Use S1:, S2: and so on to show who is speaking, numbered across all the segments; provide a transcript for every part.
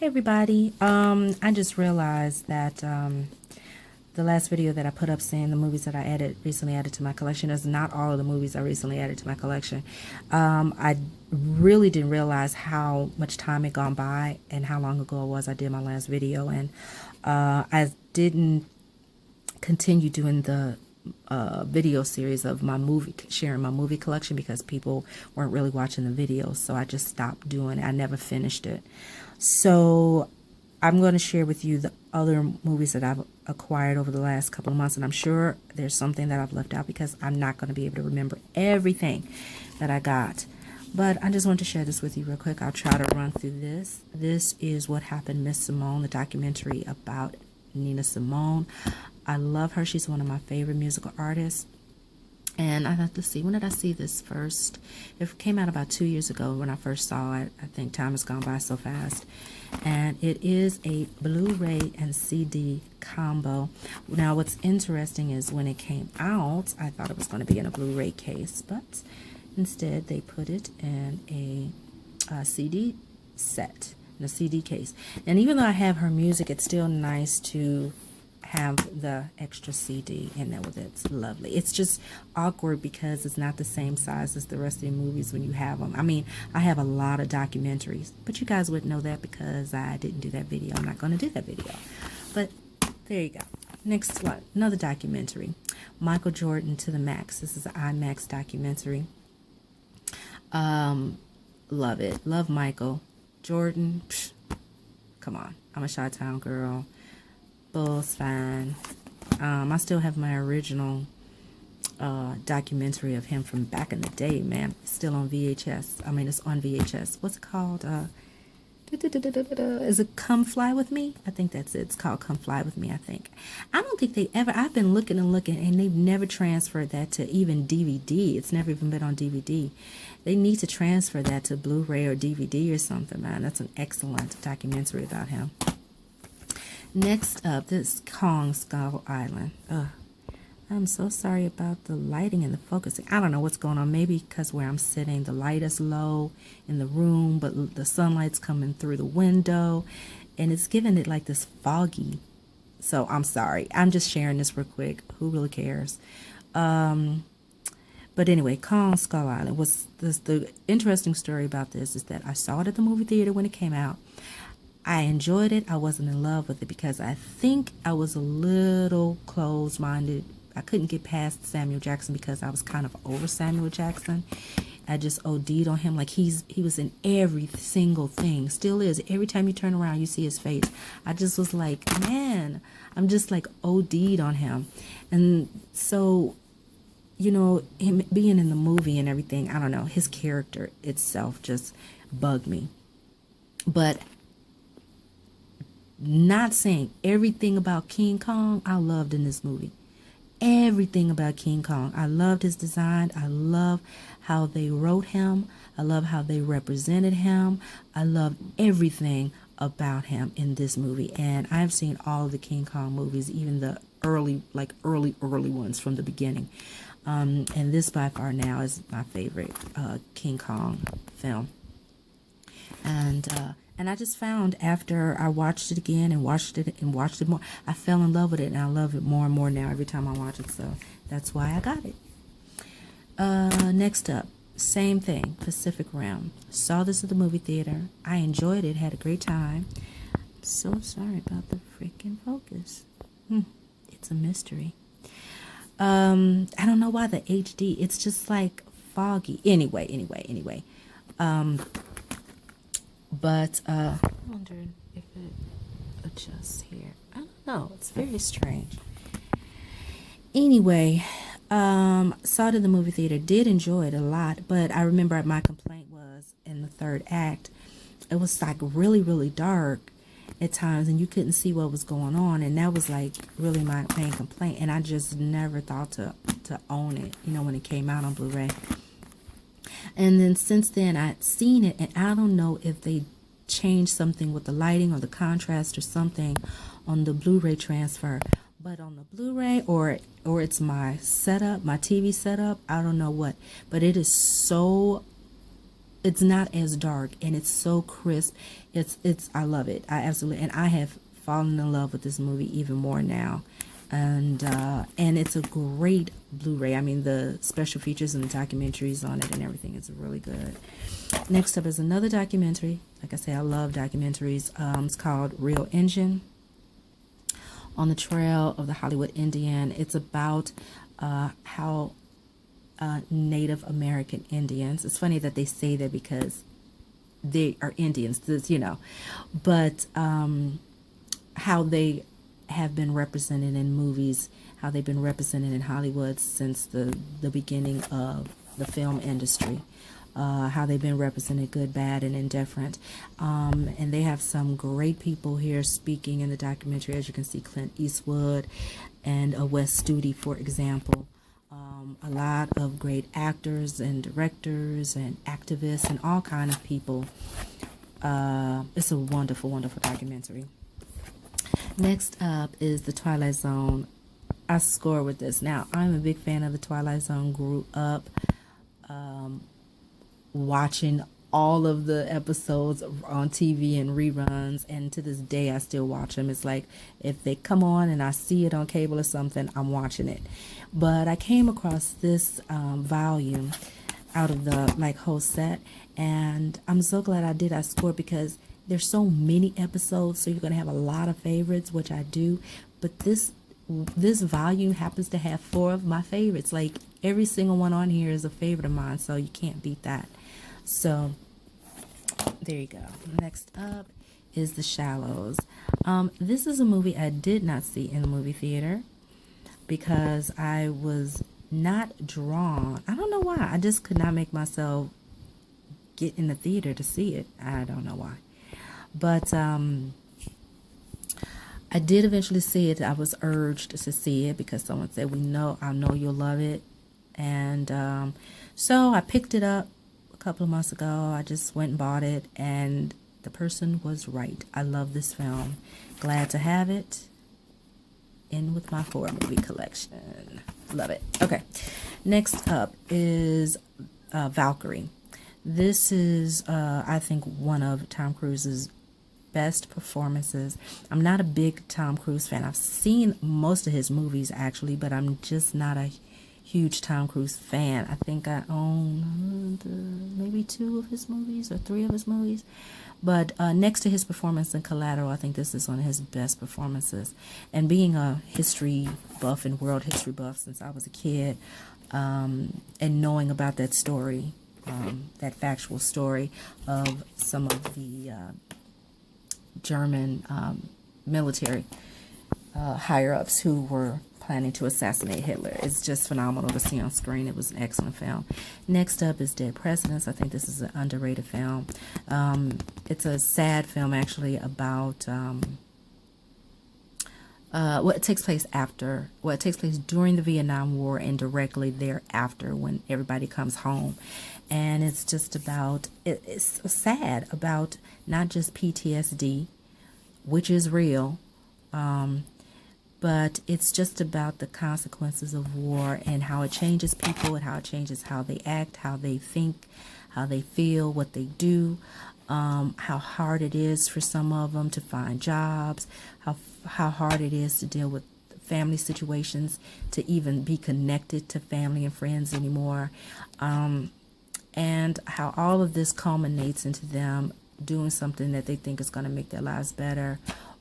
S1: Hey everybody, I just realized that the last video that I put up saying the movies that I recently added to my collection is not all of the movies I recently added to my collection. I really didn't realize how much time had gone by and how long ago it was I did my last video, and I didn't continue doing the video series of sharing my movie collection because people weren't really watching the videos, so I just stopped doing it. I never finished it. So I'm going to share with you the other movies that I've acquired over the last couple of months, and I'm sure there's something that I've left out because I'm not going to be able to remember everything that I got. But I just wanted to share this with you real quick. I'll try to run through this. This is What Happened, Miss Simone, the documentary about Nina Simone. I love her. She's one of my favorite musical artists. And I have to see, when did I see this first? It came out about 2 years ago when I first saw it. I think time has gone by so fast. And it is a Blu-ray and CD combo. Now, what's interesting is when it came out, I thought it was going to be in a Blu-ray case, but instead they put it in a CD set, in a CD case. And even though I have her music, it's still nice to have the extra CD in there with it. It's lovely. It's just awkward because it's not the same size as the rest of the movies when you have them. I mean, I have a lot of documentaries, but you guys wouldn't know that because I didn't do that video. I'm not going to do that video. But there you go. Next one, another documentary. Michael Jordan to the Max. This is an IMAX documentary. Love it. Love Michael Jordan. Psh, come on. I'm a Chi-Town girl. Bull's fine. I still have my original documentary of him from back in the day, man. It's still on VHS. I mean, it's on VHS. What's it called? Is it Come Fly With Me? I think that's it. It's called Come Fly With Me, I think. I don't think they ever, I've been looking and looking, and they've never transferred that to even DVD. It's never even been on DVD. They need to transfer that to Blu-ray or DVD or something, man. That's an excellent documentary about him. Next up, this Kong Skull Island. I'm so sorry about the lighting and the focusing. I don't know what's going on. Maybe because where I'm sitting, the light is low in the room, but the sunlight's coming through the window, and it's giving it like this foggy. So I'm sorry. I'm just sharing this real quick. Who really cares? But anyway, Kong Skull Island was this. The interesting story about this is that I saw it at the movie theater when it came out. I enjoyed it. I wasn't in love with it because I think I was a little closed-minded. I couldn't get past Samuel Jackson because I was kind of over Samuel Jackson. I just OD'd on him. Like he was in every single thing. Still is. Every time you turn around, you see his face. I just was like, man, I'm just like OD'd on him. And so, you know, him being in the movie and everything, I don't know, his character itself just bugged me. But not saying everything about King Kong I loved in this movie. Everything about King Kong. I loved his design. I love how they wrote him. I love how they represented him. I loved everything about him in this movie. And I've seen all of the King Kong movies, even the early ones from the beginning. And this by far now is my favorite King Kong film. And I just found after I watched it again and watched it more, I fell in love with it, and I love it more and more now every time I watch it. So that's why I got it. Next up, same thing, Pacific Rim. Saw this at the movie theater. I enjoyed it, had a great time. So sorry about the freaking focus. It's a mystery. I don't know why the HD, it's just like foggy. Anyway. But I'm wondering if it adjusts here. I don't know. It's very strange. Anyway, saw it in the movie theater. Did enjoy it a lot. But I remember my complaint was in the third act, it was like really, really dark at times, and you couldn't see what was going on. And that was like really my main complaint. And I just never thought to own it, you know, when it came out on Blu-ray. And then since then, I'd seen it, and I don't know if they changed something with the lighting or the contrast or something on the Blu-ray transfer. But on the Blu-ray, or it's my setup, my TV setup, I don't know what. But it is so it's not as dark, and it's so crisp. I love it. I absolutely, and I have fallen in love with this movie even more now. And it's a great Blu-ray. I mean, the special features and the documentaries on it and everything is really good. Next up is another documentary. Like I say, I love documentaries. It's called Real Engine, On the Trail of the Hollywood Indian. It's about how Native American Indians, it's funny that they say that because they are Indians, but how they have been represented in movies, how they've been represented in Hollywood since the beginning of the film industry, how they've been represented good, bad, and indifferent. And they have some great people here speaking in the documentary. As you can see, Clint Eastwood and Wes Studi, for example. A lot of great actors and directors and activists and all kind of people. It's a wonderful, wonderful documentary. Next up is the Twilight Zone. I score with this. Now, I'm a big fan of the Twilight Zone. Grew up watching all of the episodes on TV and reruns, and to this day I still watch them. It's like if they come on and I see it on cable or something, I'm watching it. But I came across this volume out of the whole set, and I'm so glad I did. I scored because there's so many episodes, so you're going to have a lot of favorites, which I do. But this volume happens to have 4 of my favorites. Like every single one on here is a favorite of mine, so you can't beat that. So there you go. Next up is The Shallows. This is a movie I did not see in the movie theater because I was not drawn. I don't know why. I just could not make myself get in the theater to see it. I don't know why. But I did eventually see it. I was urged to see it because someone said, I know you'll love it. And so I picked it up a couple of months ago. I just went and bought it, and the person was right. I love this film. Glad to have it in with my horror movie collection. Love it. Okay. Next up is Valkyrie. This is, I think, one of Tom Cruise's best performances. I'm not a big Tom Cruise fan. I've seen most of his movies, actually, but I'm just not a huge Tom Cruise fan. I think I own maybe 2 of his movies or 3 of his movies. But next to his performance in Collateral, I think this is one of his best performances. And being a history buff and world history buff since I was a kid, and knowing about that story, that factual story of some of the German military higher-ups who were planning to assassinate Hitler. It's just phenomenal to see on screen. It was an excellent film. Next up is Dead Presidents. I think this is an underrated film. It's a sad film, actually, about what takes place during the Vietnam War and directly thereafter when everybody comes home. And it's just about, it's sad about not just PTSD, which is real, but it's just about the consequences of war and how it changes people and how it changes how they act, how they think, how they feel, what they do, how hard it is for some of them to find jobs, how hard it is to deal with family situations, to even be connected to family and friends anymore, and how all of this culminates into them doing something that they think is going to make their lives better,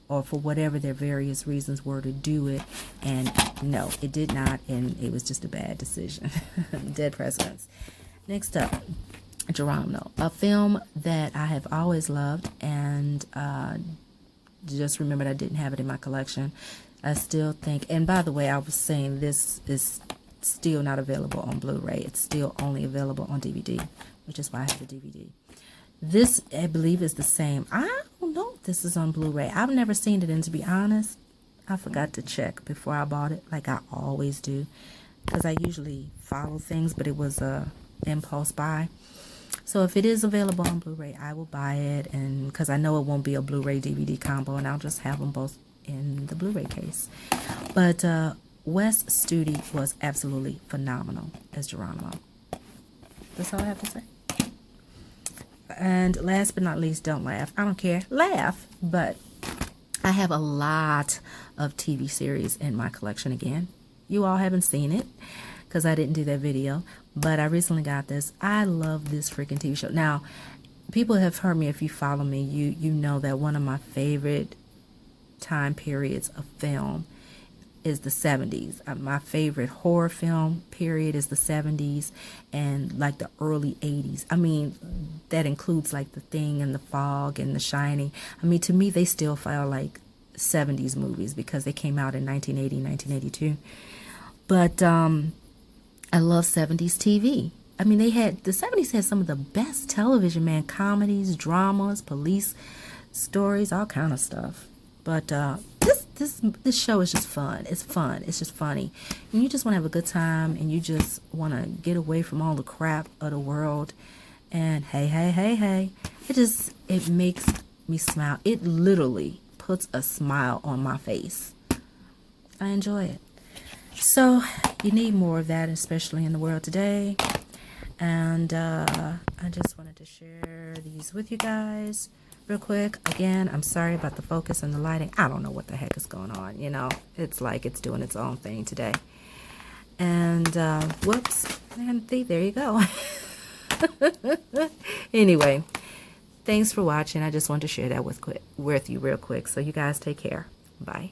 S1: or for whatever their various reasons were to do it. And no, it did not, and it was just a bad decision. Dead Presidents. Next up, Geronimo, a film that I have always loved, and just remembered I didn't have it in my collection. I still think, and by the way, I was saying this is still not available on Blu-ray. It's still only available on DVD, which is why I have the DVD. This, I believe, is the same. I don't know if this is on Blu-ray. I've never seen it, and to be honest, I forgot to check before I bought it, like I always do, because I usually follow things, but it was a impulse buy. So if it is available on Blu-ray, I will buy it, and because I know it won't be a Blu-ray DVD combo, and I'll just have them both in the Blu-ray case. But Wes Studi was absolutely phenomenal as Geronimo. That's all I have to say. And last but not least, don't laugh. I don't care. Laugh. But I have a lot of TV series in my collection again. You all haven't seen it because I didn't do that video. But I recently got this. I love this freaking TV show. Now, people have heard me, if you follow me, you know that one of my favorite time periods of film is the 70s. My favorite horror film period is the 70s and like the early 80s. I mean, that includes like The Thing and The Fog and The Shining. I mean, to me, they still feel like 70s movies because they came out in 1980, 1982. But I love 70s TV. I mean, the 70s had some of the best television, man. Comedies, dramas, police stories, all kind of stuff. But this show is just fun. It's fun. It's just funny. And you just want to have a good time, and you just want to get away from all the crap of the world. And hey. It makes me smile. It literally puts a smile on my face. I enjoy it. So you need more of that, especially in the world today. And I just wanted to share these with you guys real quick. Again, I'm sorry about the focus and the lighting. I don't know what the heck is going on, you know. It's like it's doing its own thing today. And whoops, and there you go. Anyway, thanks for watching. I just wanted to share that with you real quick. So you guys take care. Bye.